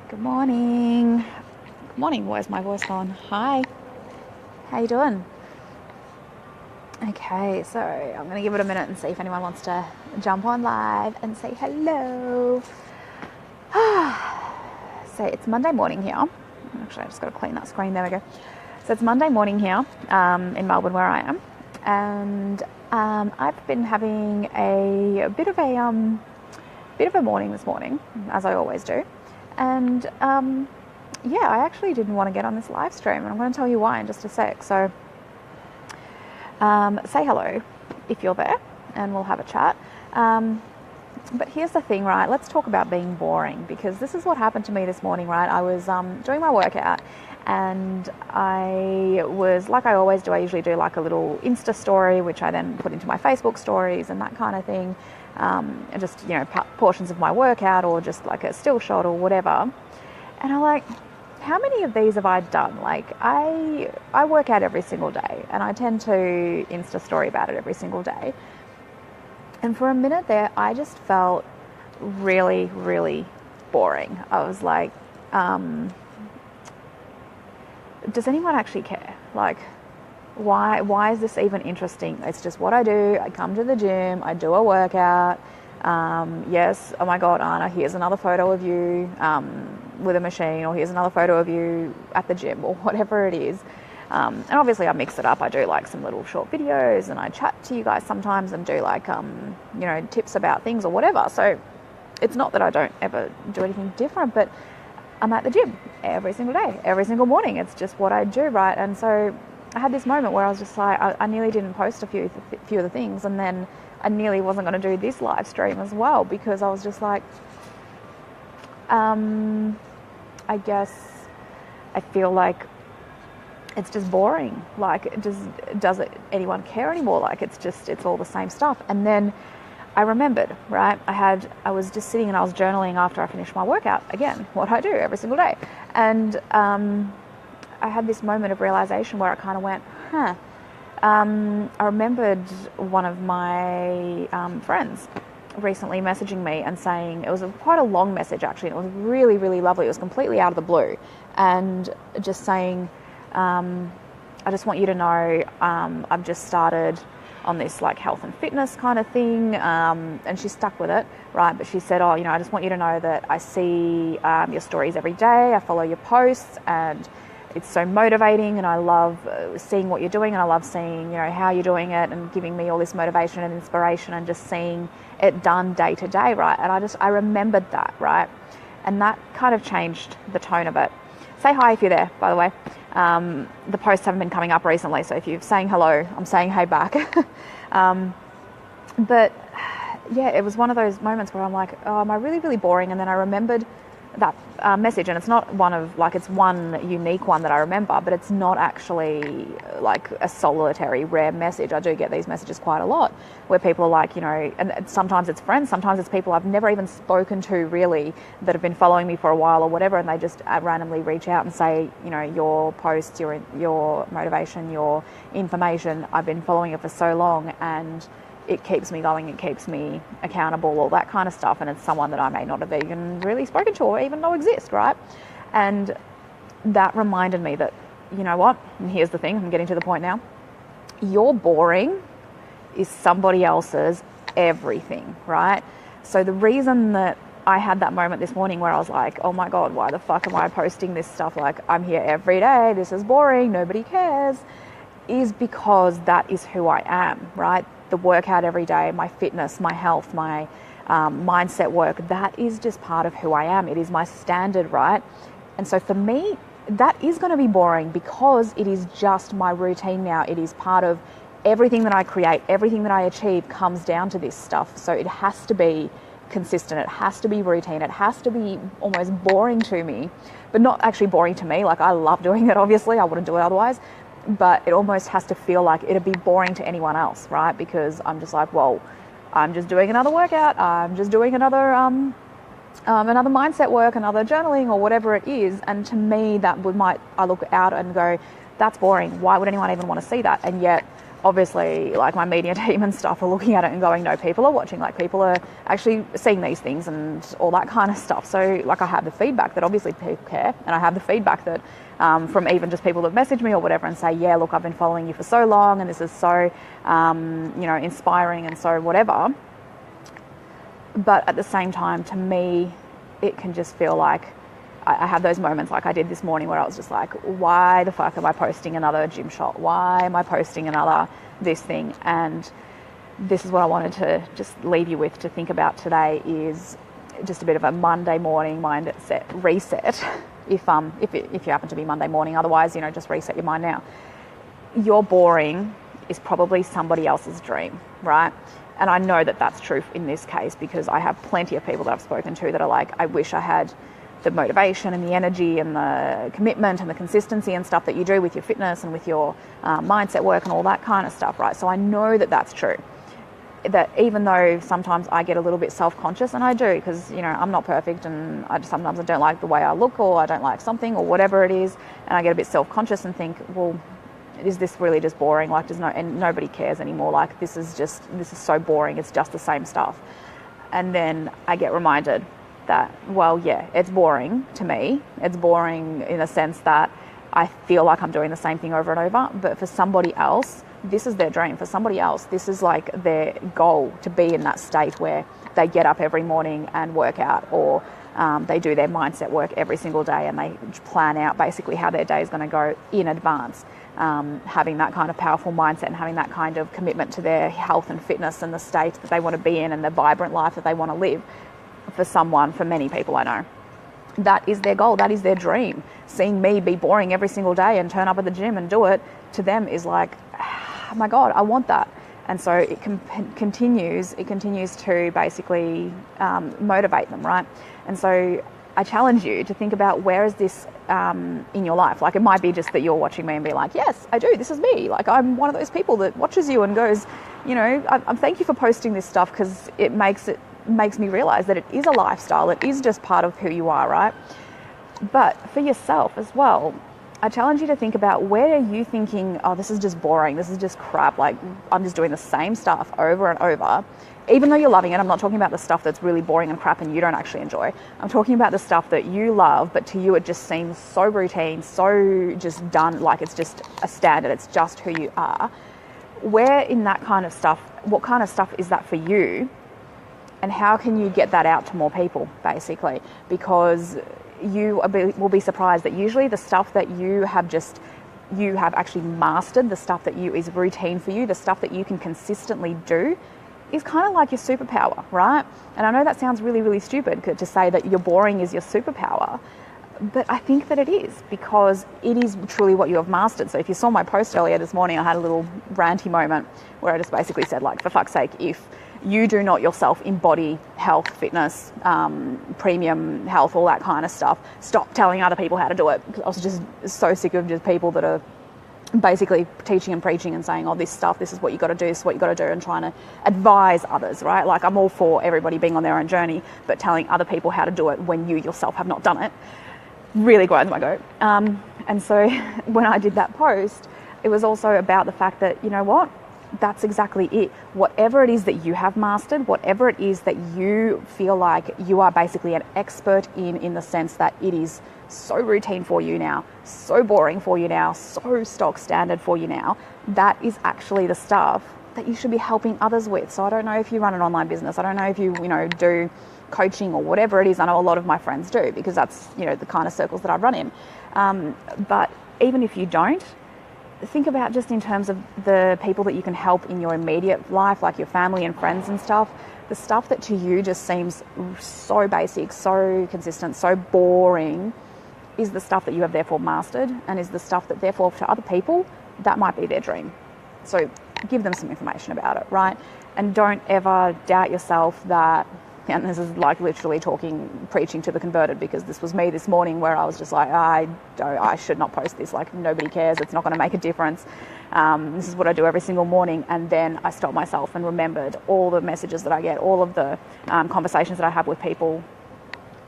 Good morning. Good morning. Where's my voice gone? Hi. How you doing? Okay, so I'm going to give it a minute and see if anyone wants to jump on live and say hello. So it's Monday morning here. Actually, I just got to clean that screen. There we go. So it's Monday morning here in Melbourne where I am. And I've been having a bit of a morning this morning, as I always do. And I actually didn't want to get on this live stream, and I'm going to tell you why in just a sec. So say hello if you're there, and we'll have a chat. But here's the thing, right? Let's talk about being boring, because this is what happened to me this morning, right? I was doing my workout, and I was, like I always do, I usually do like a little Insta story, which I then put into my Facebook stories and that kind of thing. And just, portions of my workout, or just like a still shot or whatever. And I'm like, how many of these have I done? Like, I work out every single day, and I tend to Insta story about it every single day. And for a minute there, I just felt really, really boring. I was like, does anyone actually care? Like, why is this even interesting? It's just what I do. I come to the gym, I do a workout. Yes, oh my God, Anna, here's another photo of you with a machine, or here's another photo of you at the gym, or whatever it is. And obviously I mix it up. I do like some little short videos, and I chat to you guys sometimes and do like, tips about things or whatever. So it's not that I don't ever do anything different, but I'm at the gym every single day, every single morning. It's just what I do, right? And so I had this moment where I was just like, I nearly didn't post a few of the things, and then I nearly wasn't going to do this live stream as well, because I was just like, I guess I feel like it's just boring. Like, does anyone care anymore? Like, it's all the same stuff. And then I remembered, right? I was just sitting and I was journaling after I finished my workout, again, what I do every single day. And I had this moment of realization where I kind of went, I remembered one of my friends recently messaging me and saying, it was quite a long message actually, and it was really, really lovely. It was completely out of the blue, and just saying, I just want you to know, I've just started on this like health and fitness kind of thing, and she stuck with it, right? But she said, I just want you to know that I see your stories every day, I follow your posts, and it's so motivating, and I love seeing what you're doing, and I love seeing, how you're doing it, and giving me all this motivation and inspiration, and just seeing it done day to day, right? And I remembered that, right? And that kind of changed the tone of it. Say hi if you're there, by the way. The posts haven't been coming up recently, so if you're saying hello, I'm saying hey back. But yeah, it was one of those moments where I'm like, oh, am I really, really boring? And then I remembered that message, and it's not one of, like, it's one unique one that I remember, but it's not actually like a solitary rare message. I do get these messages quite a lot where people are like, and sometimes it's friends, sometimes it's people I've never even spoken to really, that have been following me for a while or whatever, and they just randomly reach out and say, your posts, your motivation, your information, I've been following it for so long, and it keeps me going, it keeps me accountable, all that kind of stuff. And it's someone that I may not have even really spoken to or even know exist, right? And that reminded me that, you know what, and here's the thing, I'm getting to the point now, your boring is somebody else's everything, right? So the reason that I had that moment this morning where I was like, oh my God, why the fuck am I posting this stuff? Like, I'm here every day, this is boring, nobody cares, is because that is who I am, right? The workout every day, my fitness, my health, my mindset work, that is just part of who I am. It is my standard, right? And so for me, that is going to be boring, because it is just my routine now. It is part of everything that I create, everything that I achieve comes down to this stuff. So it has to be consistent, it has to be routine, it has to be almost boring to me, but not actually boring to me. Like, I love doing it, obviously, I wouldn't do it otherwise. But it almost has to feel like it'd be boring to anyone else, right? Because I'm just like, well, I'm just doing another workout, I'm just doing another mindset work, another journaling, or whatever it is. And to me, I look out and go, that's boring. Why would anyone even want to see that? And yet obviously like my media team and stuff are looking at it and going, no, people are watching, like people are actually seeing these things and all that kind of stuff. So like I have the feedback that obviously people care, and I have the feedback that from even just people that message me or whatever and say, yeah, look, I've been following you for so long and this is so, inspiring and so whatever. But at the same time, to me, it can just feel like I have those moments like I did this morning where I was just like, why the fuck am I posting another gym shot? Why am I posting another this thing? And this is what I wanted to just leave you with to think about today, is just a bit of a Monday morning mindset reset. If you happen to be Monday morning, otherwise, just reset your mind now. Your boring is probably somebody else's dream, right? And I know that that's true in this case, because I have plenty of people that I've spoken to that are like, I wish I had the motivation and the energy and the commitment and the consistency and stuff that you do with your fitness and with your mindset work and all that kind of stuff, right? So I know that that's true. That even though sometimes I get a little bit self-conscious, and I do, because I'm not perfect, and sometimes I don't like the way I look, or I don't like something, or whatever it is, and I get a bit self-conscious and think, well, is this really just boring? Like, and nobody cares anymore. Like, this is so boring. It's just the same stuff. And then I get reminded that, well, yeah, it's boring to me. It's boring in the sense that I feel like I'm doing the same thing over and over. But for somebody else, this is their dream. For somebody else, this is like their goal, to be in that state where they get up every morning and work out, or they do their mindset work every single day, and they plan out basically how their day is going to go in advance. Having that kind of powerful mindset and having that kind of commitment to their health and fitness and the state that they want to be in and the vibrant life that they want to live. For many people I know, that is their goal, that is their dream. Seeing me be boring every single day and turn up at the gym and do it, to them is like, oh my God, I want that. And so it continues to basically motivate them, right? And so I challenge you to think about, where is this in your life? Like, it might be just that you're watching me and be like, yes, I do, this is me. Like, I'm one of those people that watches you and goes, I thank you for posting this stuff, because it makes me realize that it is a lifestyle. It is just part of who you are, right? But for yourself as well, I challenge you to think about, where are you thinking, oh, this is just boring, this is just crap, like I'm just doing the same stuff over and over, even though you're loving it. I'm not talking about the stuff that's really boring and crap and you don't actually enjoy. I'm talking about the stuff that you love, but to you it just seems so routine, so just done, like it's just a standard, it's just who you are. Where in that kind of stuff, what kind of stuff is that for you? And how can you get that out to more people, basically? Because you will be surprised that usually the stuff that you have actually mastered, the stuff that is routine for you, the stuff that you can consistently do, is kind of like your superpower, right? And I know that sounds really, really stupid to say that your boring is your superpower, but I think that it is, because it is truly what you have mastered. So if you saw my post earlier this morning, I had a little ranty moment where I just basically said, like, for fuck's sake, if you do not yourself embody health, fitness, premium health, all that kind of stuff, stop telling other people how to do it. I was just so sick of just people that are basically teaching and preaching and saying, oh, this is what you got to do, this is what you got to do, and trying to advise others, right? Like, I'm all for everybody being on their own journey, but telling other people how to do it when you yourself have not done it really grinds my goat. And so when I did that post, it was also about the fact that, you know what? That's exactly it. Whatever it is that you have mastered, whatever it is that you feel like you are basically an expert in the sense that it is so routine for you now, so boring for you now, so stock standard for you now, that is actually the stuff that you should be helping others with. So I don't know if you run an online business, I don't know if you do coaching or whatever it is. I know a lot of my friends do, because that's, the kind of circles that I run in. But even if you don't, think about just in terms of the people that you can help in your immediate life, like your family and friends and stuff. The stuff that to you just seems so basic, so consistent, so boring, is the stuff that you have therefore mastered, and is the stuff that therefore to other people, that might be their dream. So give them some information about it, right? And don't ever doubt yourself that, and this is like literally preaching to the converted, because this was me this morning where I was just like, I should not post this. Like, nobody cares. It's not going to make a difference. This is what I do every single morning. And then I stopped myself and remembered all the messages that I get, all of the conversations that I have with people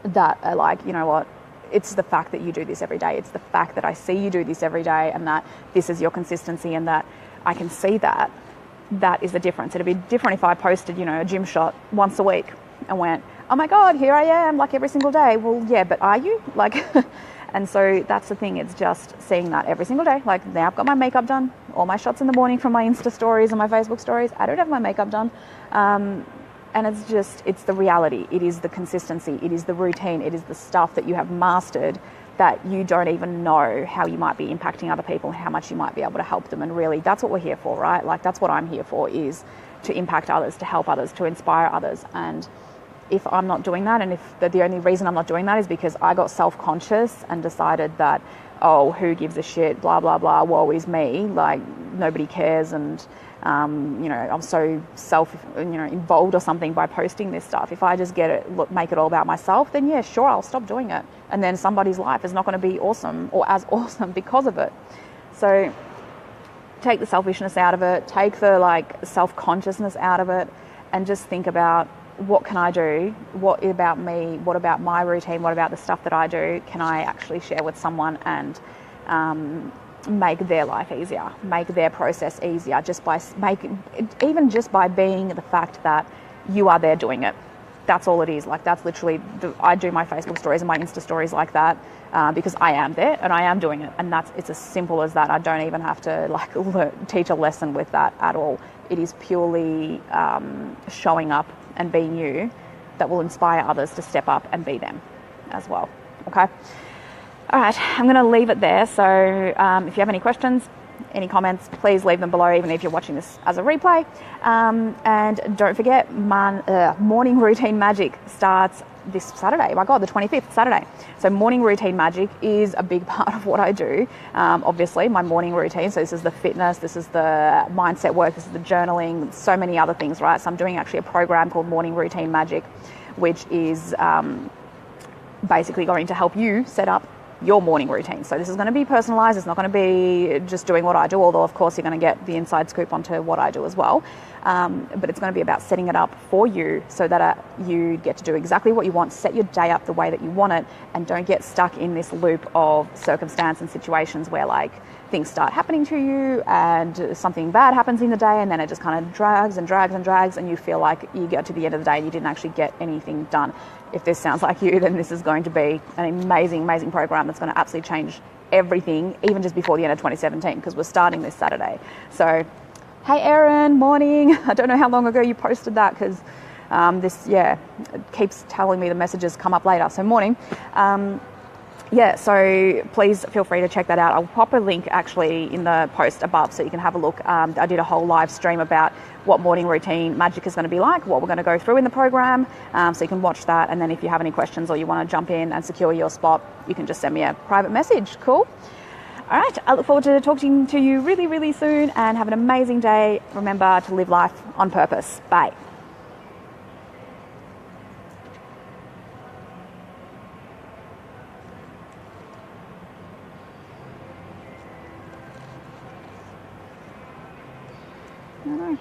that are like, you know what? It's the fact that you do this every day. It's the fact that I see you do this every day, and that this is your consistency, and that I can see that. That is the difference. It'd be different if I posted, a gym shot once a week and went, oh my God, here I am, like every single day. Well, yeah, but are you? Like, and so that's the thing. It's just seeing that every single day. Like, now I've got my makeup done, all my shots in the morning from my Insta stories and my Facebook stories. I don't have my makeup done. And it's the reality. It is the consistency. It is the routine. It is the stuff that you have mastered that you don't even know how you might be impacting other people, how much you might be able to help them. And really, that's what we're here for, right? Like, that's what I'm here for, is to impact others, to help others, to inspire others. And if I'm not doing that, and if the only reason I'm not doing that is because I got self-conscious and decided that, oh, who gives a shit, blah, blah, blah, woe is me, like, nobody cares, and I'm so involved or something by posting this stuff. If I just make it all about myself, then yeah, sure, I'll stop doing it. And then somebody's life is not going to be awesome or as awesome because of it. So take the selfishness out of it, take the self-consciousness out of it, and just think about, what can I do? What about me? What about my routine? What about the stuff that I do? Can I actually share with someone and make their life easier, make their process easier, just by being the fact that you are there doing it. That's all it is. Like, that's literally, I do my Facebook stories and my Insta stories like that because I am there and I am doing it. And it's as simple as that. I don't even have to teach a lesson with that at all. It is purely showing up and being you that will inspire others to step up and be them as well. Okay. All right, I'm going to leave it there. So if you have any questions, any comments, please leave them below, even if you're watching this as a replay. And don't forget, Morning Routine Magic starts this Saturday. My God, the 25th, Saturday. So Morning Routine Magic is a big part of what I do. Obviously, my morning routine. So this is the fitness, this is the mindset work, this is the journaling, so many other things, right? So I'm doing actually a program called Morning Routine Magic, which is basically going to help you set up your morning routine. So this is going to be personalized. It's not going to be just doing what I do, although of course you're going to get the inside scoop onto what I do as well. But it's going to be about setting it up for you so that you get to do exactly what you want, set your day up the way that you want it, and don't get stuck in this loop of circumstance and situations where things start happening to you and something bad happens in the day, and then it just kind of drags and drags and drags, and you feel like you get to the end of the day and you didn't actually get anything done. If this sounds like you, then this is going to be an amazing, amazing program that's going to absolutely change everything, even just before the end of 2017, because we're starting this Saturday. So, hey Erin, morning. I don't know how long ago you posted that, because it keeps telling me the messages come up later. So morning. So please feel free to check that out. I'll pop a link actually in the post above so you can have a look. I did a whole live stream about what Morning Routine Magic is going to be like, what we're going to go through in the program, so you can watch that. And then if you have any questions or you want to jump in and secure your spot, you can just send me a private message. Cool. All right, I look forward to talking to you really, really soon, and have an amazing day. Remember to live life on purpose. Bye. I don't know.